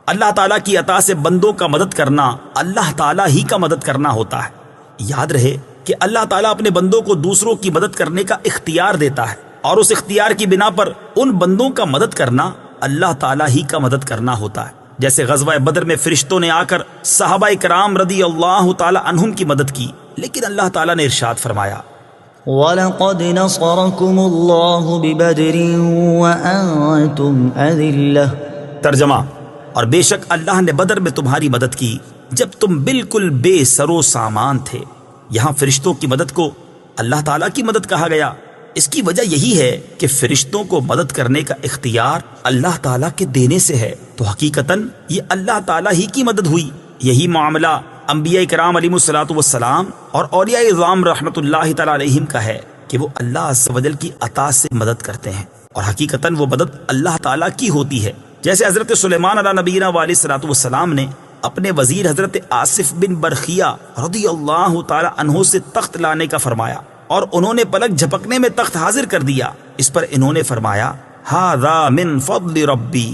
[SPEAKER 1] اللہ تعالیٰ کی عطا سے بندوں کا مدد کرنا اللہ تعالیٰ ہی کا مدد کرنا ہوتا ہے۔ یاد رہے کہ اللہ تعالیٰ اپنے بندوں کو دوسروں کی مدد کرنے کا اختیار دیتا ہے، اور اس اختیار کی بنا پر ان بندوں کا مدد کرنا اللہ تعالیٰ ہی کا مدد کرنا ہوتا ہے۔ جیسے غزوہ بدر میں فرشتوں نے آ کر صحابہ کرام رضی اللہ تعالیٰ عنہم کی مدد کی، لیکن اللہ تعالیٰ نے ارشاد فرمایا
[SPEAKER 2] وَلَقَدْ نَصَرَكُمُ اللَّهُ بِبَدْرٍ وَأَنْتُمْ أَذِلَّةٌ۔
[SPEAKER 1] ترجمہ: اور بے شک اللہ نے بدر میں تمہاری مدد کی جب تم بالکل بے سر و سامان تھے۔ یہاں فرشتوں کی مدد کو اللہ تعالیٰ کی مدد کہا گیا۔ اس کی وجہ یہی ہے کہ فرشتوں کو مدد کرنے کا اختیار اللہ تعالیٰ کے دینے سے ہے، تو حقیقتاً یہ اللہ تعالیٰ ہی کی مدد ہوئی۔ یہی معاملہ انبیاء کرام علیہ الصلوۃ والسلام اور اولیاء اعظام رحمۃ اللہ تعالیٰ علیہم کا ہے کہ وہ اللہ عز و جل کی عطا سے مدد کرتے ہیں، اور حقیقتاً وہ مدد اللہ تعالیٰ کی ہوتی ہے۔ جیسے حضرت سلیمان علیہ نبینا علیہ الصلوۃ والسلام نے اپنے وزیر حضرت آصف بن برخیہ رضی اللہ تعالی عنہ سے تخت لانے کا فرمایا، اور انہوں نے پلک جھپکنے میں تخت حاضر کر دیا۔ اس پر انہوں نے فرمایا، ھذا من فضل ربی،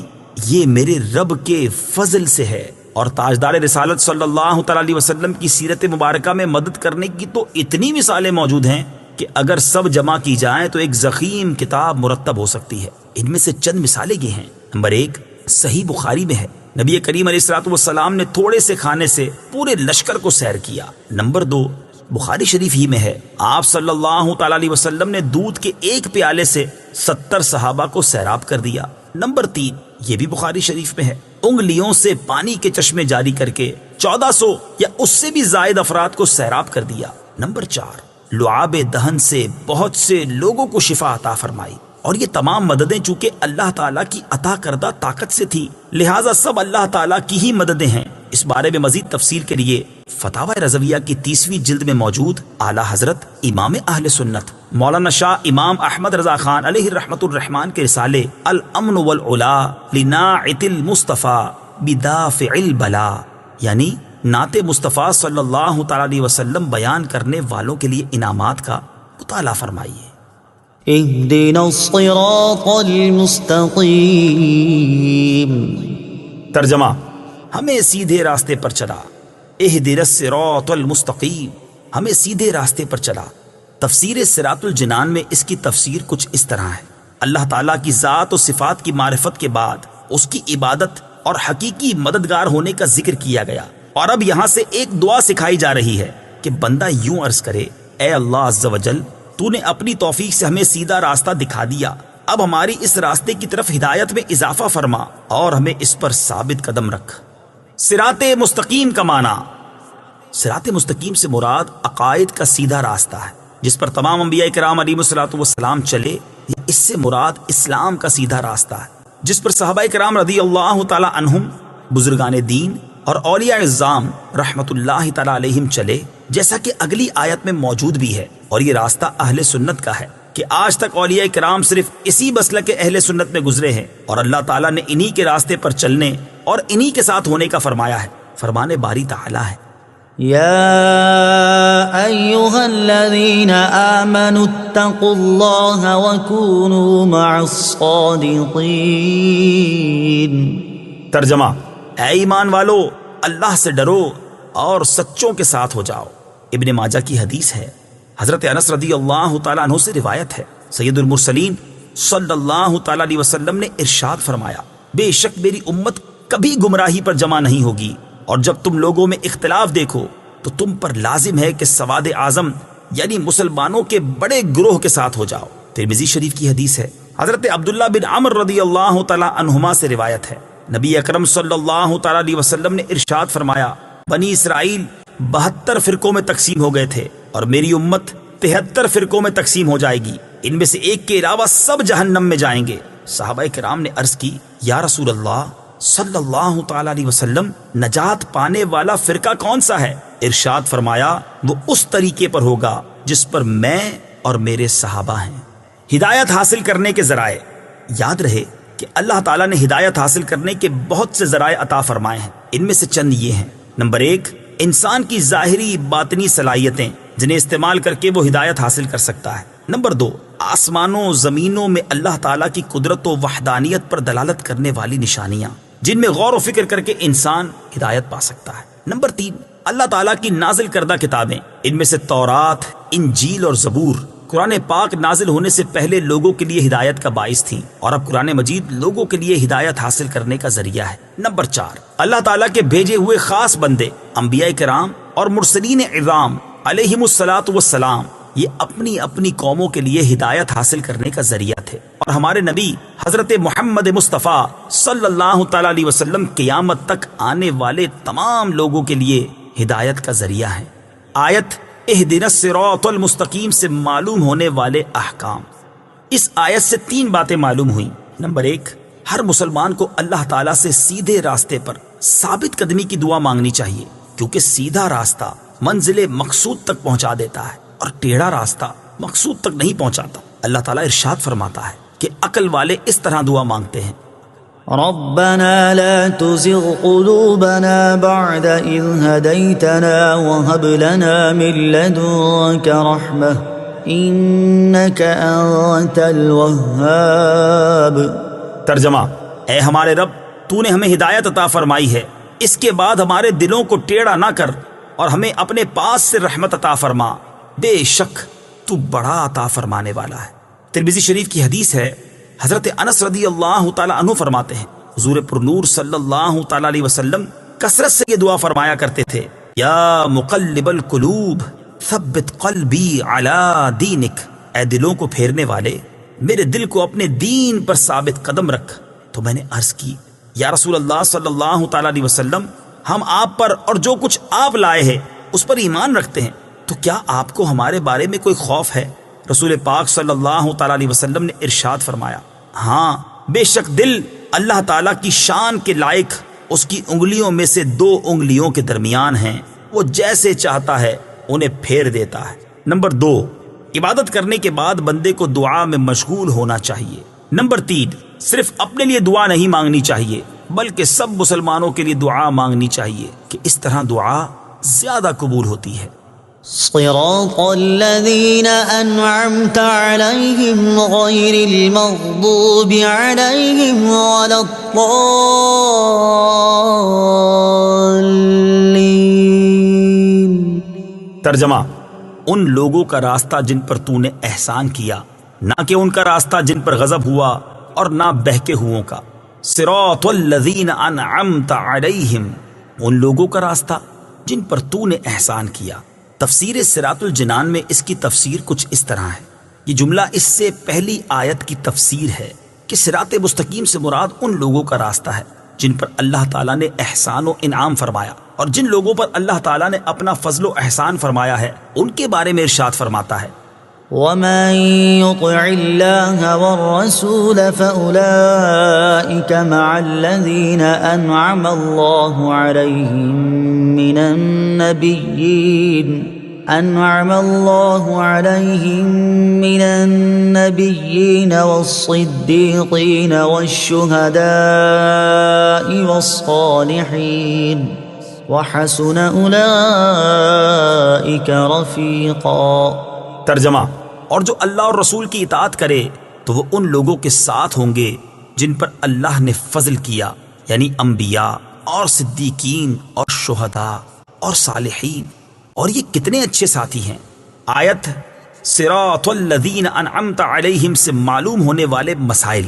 [SPEAKER 1] یہ میرے رب کے فضل سے ہے۔ اور تاجدار رسالت صلی اللہ تعالی علیہ وسلم کی سیرت مبارکہ میں مدد کرنے کی تو اتنی مثالیں موجود ہیں کہ اگر سب جمع کی جائیں تو ایک ضخیم کتاب مرتب ہو سکتی ہے۔ ان میں سے چند مثالیں یہ ہیں۔ نمبر 1، صحیح بخاری میں ہے، نبی کریم علیہ الصلوۃ والسلام نے تھوڑے سے کھانے سے پورے لشکر کو سیر کیا۔ نمبر 2، بخاری شریف ہی میں ہے، آپ صلی اللہ تعالی علیہ وسلم نے دودھ کے ایک پیالے سے 70 صحابہ کو سیراب کر دیا۔ نمبر 3، یہ بھی بخاری شریف میں ہے، انگلیوں سے پانی کے چشمے جاری کر کے 1400 یا اس سے بھی زائد افراد کو سیراب کر دیا۔ نمبر 4، لعاب دہن سے بہت سے لوگوں کو شفا عطا فرمائی، اور یہ تمام مددیں چونکہ اللہ تعالیٰ کی عطا کردہ طاقت سے تھی، لہٰذا سب اللہ تعالیٰ کی ہی مددیں ہیں۔ اس بارے میں مزید تفصیل کے لیے فتاوی رضویہ کی 30ویں جلد میں موجود اعلیٰ حضرت امام اہل سنت مولانا شاہ امام احمد رضا خان علیہ رحمت الرحمان کے رسالے الامن والعلا لناعت المصطفیٰ بدافع البلا، یعنی نعت مصطفیٰ صلی اللہ تعالی علیہ وسلم بیان کرنے والوں کے لیے انعامات کا مطالعہ فرمائیے۔
[SPEAKER 2] اهدنا الصراط المستقیم۔
[SPEAKER 1] ترجمہ: ہمیں سیدھے راستے پر چلا۔ اہدنا الصراط المستقیم، ہمیں سیدھے راستے پر چلا۔ تفسیر صراط الجنان میں اس کی تفسیر کچھ اس طرح ہے، اللہ تعالیٰ کی ذات و صفات کی معرفت کے بعد اس کی عبادت اور حقیقی مددگار ہونے کا ذکر کیا گیا، اور اب یہاں سے ایک دعا سکھائی جا رہی ہے کہ بندہ یوں عرض کرے، اے اللہ عز و جل، تو نے اپنی توفیق سے ہمیں سیدھا راستہ دکھا دیا، اب ہماری اس راستے کی طرف ہدایت میں اضافہ فرما اور ہمیں اس پر ثابت قدم رکھ۔ صراط مستقیم کا معنی، صراط مستقیم سے مراد عقائد کا سیدھا راستہ ہے جس پر تمام انبیاء کرام علیہ الصلوۃ والسلام چلے، یا اس سے مراد اسلام کا سیدھا راستہ ہے جس پر صحابہ کرام رضی اللہ تعالی عنہم، بزرگان دین اور اولیاء اعظام رحمت اللہ تعالی علیہم چلے، جیسا کہ اگلی آیت میں موجود بھی ہے۔ اور یہ راستہ اہل سنت کا ہے کہ آج تک اولیاء کرام صرف اسی مسلک اہل سنت میں گزرے ہیں، اور اللہ تعالیٰ نے انہی کے راستے پر چلنے اور انہی کے ساتھ ہونے کا فرمایا ہے۔ فرمان باری تعالیٰ ہے،
[SPEAKER 2] يا أيها الذين آمنوا اتقوا الله وكونوا مع الصادقين۔
[SPEAKER 1] ترجمہ: اے ایمان والو، اللہ سے ڈرو اور سچوں کے ساتھ ہو جاؤ۔ ابن ماجہ کی حدیث ہے، حضرت انس رضی اللہ تعالیٰ عنہ سے روایت ہے، سید المرسلین صلی اللہ تعالیٰ علیہ وسلم نے ارشاد فرمایا، بے شک میری امت کبھی گمراہی پر جمع نہیں ہوگی، اور جب تم لوگوں میں اختلاف دیکھو تو تم پر لازم ہے کہ سواد اعظم یعنی مسلمانوں کے بڑے گروہ کے ساتھ ہو جاؤ۔ ترمذی شریف کی حدیث ہے، حضرت عبداللہ بن عمر رضی اللہ تعالیٰ عنہما سے روایت ہے، نبی اکرم صلی اللہ تعالیٰ علیہ وسلم نے ارشاد فرمایا، بنی اسرائیل 72 فرقوں میں تقسیم ہو گئے تھے، اور میری امت 73 فرقوں میں تقسیم ہو جائے گی، ان میں سے ایک کے علاوہ سب جہنم میں جائیں گے۔ صحابہ کرام نے عرض کی، یا رسول اللہ صلی اللہ تعالی علیہ وسلم، نجات پانے والا فرقہ کون سا ہے؟ ارشاد فرمایا، وہ اس طریقے پر ہوگا جس پر میں اور میرے صحابہ ہیں۔ ہدایت حاصل کرنے کے ذرائع، یاد رہے کہ اللہ تعالیٰ نے ہدایت حاصل کرنے کے بہت سے ذرائع عطا فرمائے ہیں، ان میں سے چند یہ ہیں۔ نمبر 1، انسان کی ظاہری باطنی صلاحیتیں جنہیں استعمال کر کے وہ ہدایت حاصل کر سکتا ہے۔ نمبر 2، آسمانوں زمینوں میں اللہ تعالیٰ کی قدرت و وحدانیت پر دلالت کرنے والی نشانیاں جن میں غور و فکر کر کے انسان ہدایت پا سکتا ہے۔ نمبر 3، اللہ تعالیٰ کی نازل کردہ کتابیں، ان میں سے تورات، انجیل اور زبور قرآن پاک نازل ہونے سے پہلے لوگوں کے لیے ہدایت کا باعث تھیں، اور اب قرآن مجید لوگوں کے لیے ہدایت حاصل کرنے کا ذریعہ ہے۔ نمبر 4، اللہ تعالیٰ کے بھیجے ہوئے خاص بندے انبیاء کرام اور مرسلین اعظام علیہم الصلاۃ والسلام یہ اپنی اپنی قوموں کے لیے ہدایت حاصل کرنے کا ذریعہ تھے، اور ہمارے نبی حضرت محمد مصطفیٰ صلی اللہ تعالی علیہ وسلم قیامت تک آنے والے تمام لوگوں کے لیے ہدایت کا ذریعہ ہیں۔ آیت اہدنا الصراط المستقیم سے معلوم ہونے والے احکام۔ اس آیت سے 3 باتیں معلوم ہوئیں۔ نمبر 1، ہر مسلمان کو اللہ تعالیٰ سے سیدھے راستے پر ثابت قدمی کی دعا مانگنی چاہیے، کیونکہ سیدھا راستہ منزل مقصود تک پہنچا دیتا ہے اور ٹیڑھا راستہ مقصود تک نہیں پہنچاتا۔ اللہ تعالیٰ ارشاد فرماتا ہے کہ عقل والے اس طرح دعا مانگتے ہیں:
[SPEAKER 2] ربنا لا تزغ قلوبنا بعد إذ هديتنا وهب لنا من لدنك رحمة إنك أنت الوهاب۔
[SPEAKER 1] ترجمہ: اے ہمارے رب، تو نے ہمیں ہدایت عطا فرمائی ہے، اس کے بعد ہمارے دلوں کو ٹیڑھا نہ کر اور ہمیں اپنے پاس سے رحمت عطا فرما، بے شک تو بڑا عطا فرمانے والا ہے۔ ترمذی شریف کی حدیث ہے، حضرت انس رضی اللہ تعالی عنہ فرماتے ہیں، حضور پر نور صلی اللہ تعالی علیہ وسلم کثرت سے یہ دعا فرمایا کرتے تھے: یا مقلب القلوب ثبت قلبی علی دینک، اے دلوں کو پھیرنے والے، میرے دل کو اپنے دین پر ثابت قدم رکھ۔ تو میں نے عرض کی: یا رسول اللہ صلی اللہ تعالی علیہ وسلم، ہم آپ پر اور جو کچھ آپ لائے ہیں اس پر ایمان رکھتے ہیں، تو کیا آپ کو ہمارے بارے میں کوئی خوف ہے؟ رسول پاک صلی اللہ تعالی علیہ وسلم نے ارشاد فرمایا: ہاں، بے شک دل اللہ تعالیٰ کی شان کے لائق اس کی انگلیوں میں سے 2 انگلیوں کے درمیان ہیں، وہ جیسے چاہتا ہے انہیں پھیر دیتا ہے۔ نمبر 2، عبادت کرنے کے بعد بندے کو دعا میں مشغول ہونا چاہیے۔ نمبر 3، صرف اپنے لیے دعا نہیں مانگنی چاہیے بلکہ سب مسلمانوں کے لیے دعا مانگنی چاہیے، کہ اس طرح دعا زیادہ قبول ہوتی ہے۔
[SPEAKER 2] صراط الذين أنعمت عليهم غير المغضوب عليهم ولا الضالين۔
[SPEAKER 1] ترجمہ: ان لوگوں کا راستہ جن پر تو نے احسان کیا، نہ کہ ان کا راستہ جن پر غضب ہوا اور نہ بہکے ہوئوں کا۔ صراط الذین انعمت علیہم، ان لوگوں کا راستہ جن پر تو نے احسان کیا۔ تفسیر صراط الجنان میں اس کی تفسیر کچھ اس طرح ہے۔ یہ جملہ اس سے پہلی آیت کی تفسیر ہے کہ صراط مستقیم سے مراد ان لوگوں کا راستہ ہے جن پر اللہ تعالیٰ نے احسان و انعام فرمایا، اور جن لوگوں پر اللہ تعالیٰ نے اپنا فضل و احسان فرمایا ہے ان کے بارے میں ارشاد فرماتا ہے:
[SPEAKER 2] ومن يطع الله والرسول فأولئك مع الذين أنعم الله عليهم من النبيين والصديقين والشهداء والصالحين وحسن أولئك رفيقا۔
[SPEAKER 1] ترجمہ: اور جو اللہ اور رسول کی اطاعت کرے تو وہ ان لوگوں کے ساتھ ہوں گے جن پر اللہ نے فضل کیا، یعنی انبیاء اور صدیقین اور شہداء اور صالحین، اور یہ کتنے اچھے ساتھی ہیں۔ آیت صراط الذین انعمت علیہم سے معلوم ہونے والے مسائل۔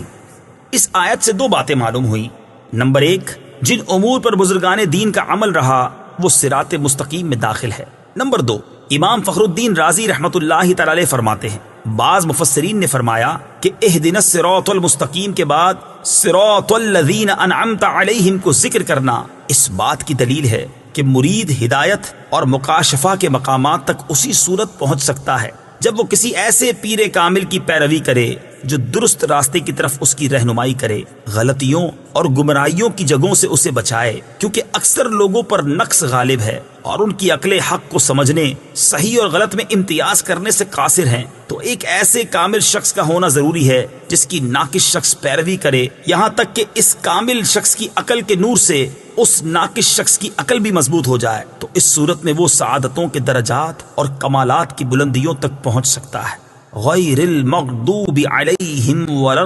[SPEAKER 1] اس آیت سے 2 باتیں معلوم ہوئیں۔ نمبر 1، جن امور پر بزرگان دین کا عمل رہا وہ صراط مستقیم میں داخل ہے۔ نمبر 2، امام فخر الدین رازی رحمت اللہ تعالی علیہ فرماتے ہیں، بعض مفسرین نے فرمایا کہ اہدنا الصراط المستقیم کے بعد صراط الذین انعمت علیہم کو ذکر کرنا اس بات کی دلیل ہے کہ مرید ہدایت اور مکاشفہ کے مقامات تک اسی صورت پہنچ سکتا ہے جب وہ کسی ایسے پیر کامل کی پیروی کرے جو درست راستے کی طرف اس کی رہنمائی کرے، غلطیوں اور گمراہیوں کی جگہوں سے اسے بچائے، کیونکہ اکثر لوگوں پر نقص غالب ہے اور ان کی عقل حق کو سمجھنے، صحیح اور غلط میں امتیاز کرنے سے قاصر ہیں۔ تو ایک ایسے کامل شخص کا ہونا ضروری ہے جس کی ناقص شخص پیروی کرے، یہاں تک کہ اس کامل شخص کی عقل کے نور سے اس ناقص شخص کی عقل بھی مضبوط ہو جائے، تو اس صورت میں وہ سعادتوں کے درجات اور کمالات کی بلندیوں تک پہنچ سکتا ہے۔ غیر المغضوب علیہم ولا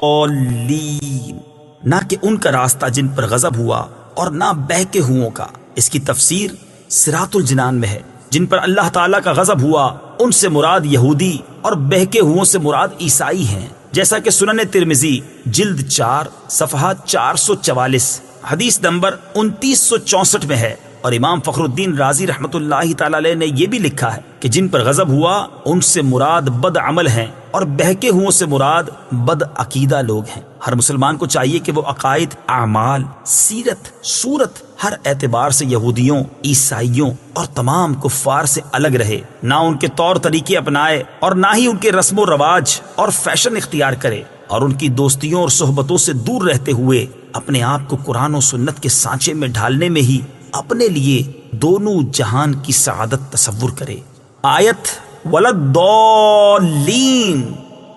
[SPEAKER 1] الضالین، نہ کہ ان کا راستہ جن پر غضب ہوا اور نہ بہکے ہوئوں کا۔ اس کی تفسیر صراط الجنان میں ہے۔ جن پر اللہ تعالیٰ کا غضب ہوا ان سے مراد یہودی اور بہکے ہوئوں سے مراد عیسائی ہیں، جیسا کہ سنن ترمذی جلد 4 صفحہ 444 حدیث نمبر 2964 میں ہے۔ اور امام فخر الدین رازی رحمت اللہ تعالی علیہ نے یہ بھی لکھا ہے کہ جن پر غضب ہوا ان سے مراد بد عمل ہیں اور بہکے ہوئوں سے مراد بد عقیدہ لوگ ہیں۔ ہر مسلمان کو چاہیے کہ وہ عقائد، اعمال، سیرت، صورت ہر اعتبار سے یہودیوں، عیسائیوں اور تمام کفار سے الگ رہے، نہ ان کے طور طریقے اپنائے اور نہ ہی ان کے رسم و رواج اور فیشن اختیار کرے، اور ان کی دوستیوں اور صحبتوں سے دور رہتے ہوئے اپنے آپ کو قرآن و سنت کے سانچے میں ڈھالنے میں ہی اپنے لیے دونوں جہان کی سعادت تصور کرے۔ آیت وَلَضَّالِّينَ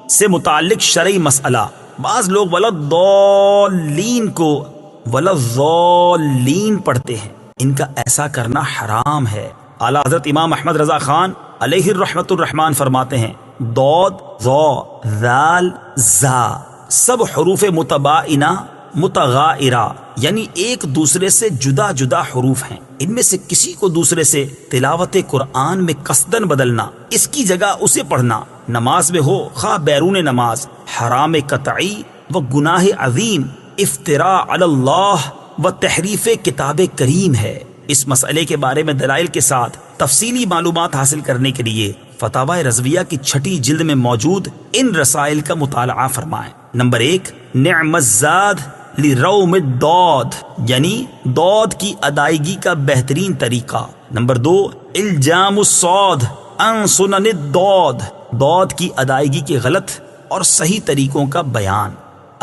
[SPEAKER 1] سے متعلق شرعی مسئلہ، بعض لوگ وَلَضَّالِّينَ کو وَلَضَّالِّينَ پڑھتے ہیں، ان کا ایسا کرنا حرام ہے۔ اعلیٰ حضرت امام احمد رضا خان علیہ الرحمت الرحمان فرماتے ہیں ضاد، ظا، ذال، زا سب حروف متباینہ متغائرہ یعنی ایک دوسرے سے جدا جدا حروف ہیں، ان میں سے کسی کو دوسرے سے تلاوت قرآن میں قصدن بدلنا، اس کی جگہ اسے پڑھنا، نماز میں ہو خواہ بیرون نماز، حرام قطعی و گناہ عظیم، افتراء علی اللہ و تحریف کتاب کریم ہے۔ اس مسئلے کے بارے میں دلائل کے ساتھ تفصیلی معلومات حاصل کرنے کے لیے فتاوی رضویہ کی 6 جلد میں موجود ان رسائل کا مطالعہ فرمائیں۔ نمبر 1، نعم الزاد لروم الضاد یعنی ضاد کی ادائیگی کا بہترین طریقہ۔ نمبر 2، الجام الصاد عن سنن الضاد ضاد کی ادائیگی کے غلط اور صحیح طریقوں کا بیان۔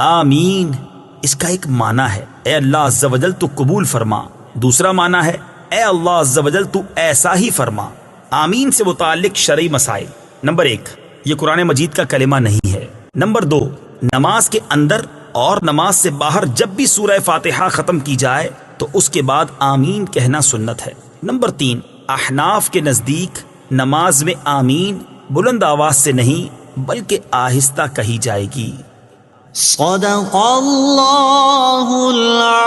[SPEAKER 1] آمین اس کا ایک معنی ہے اے اللہ عز و جل تو قبول فرما، دوسرا معنی ہے اے اللہ عز و جل تو ایسا ہی فرما۔ آمین سے متعلق شرعی مسائل۔ نمبر 1، یہ قرآن مجید کا کلمہ نہیں ہے۔ نمبر 2، نماز کے اندر اور نماز سے باہر جب بھی سورہ فاتحہ ختم کی جائے تو اس کے بعد آمین کہنا سنت ہے۔ نمبر 3، احناف کے نزدیک نماز میں آمین بلند آواز سے نہیں بلکہ آہستہ کہی جائے گی۔
[SPEAKER 2] صدق اللہ العظیم۔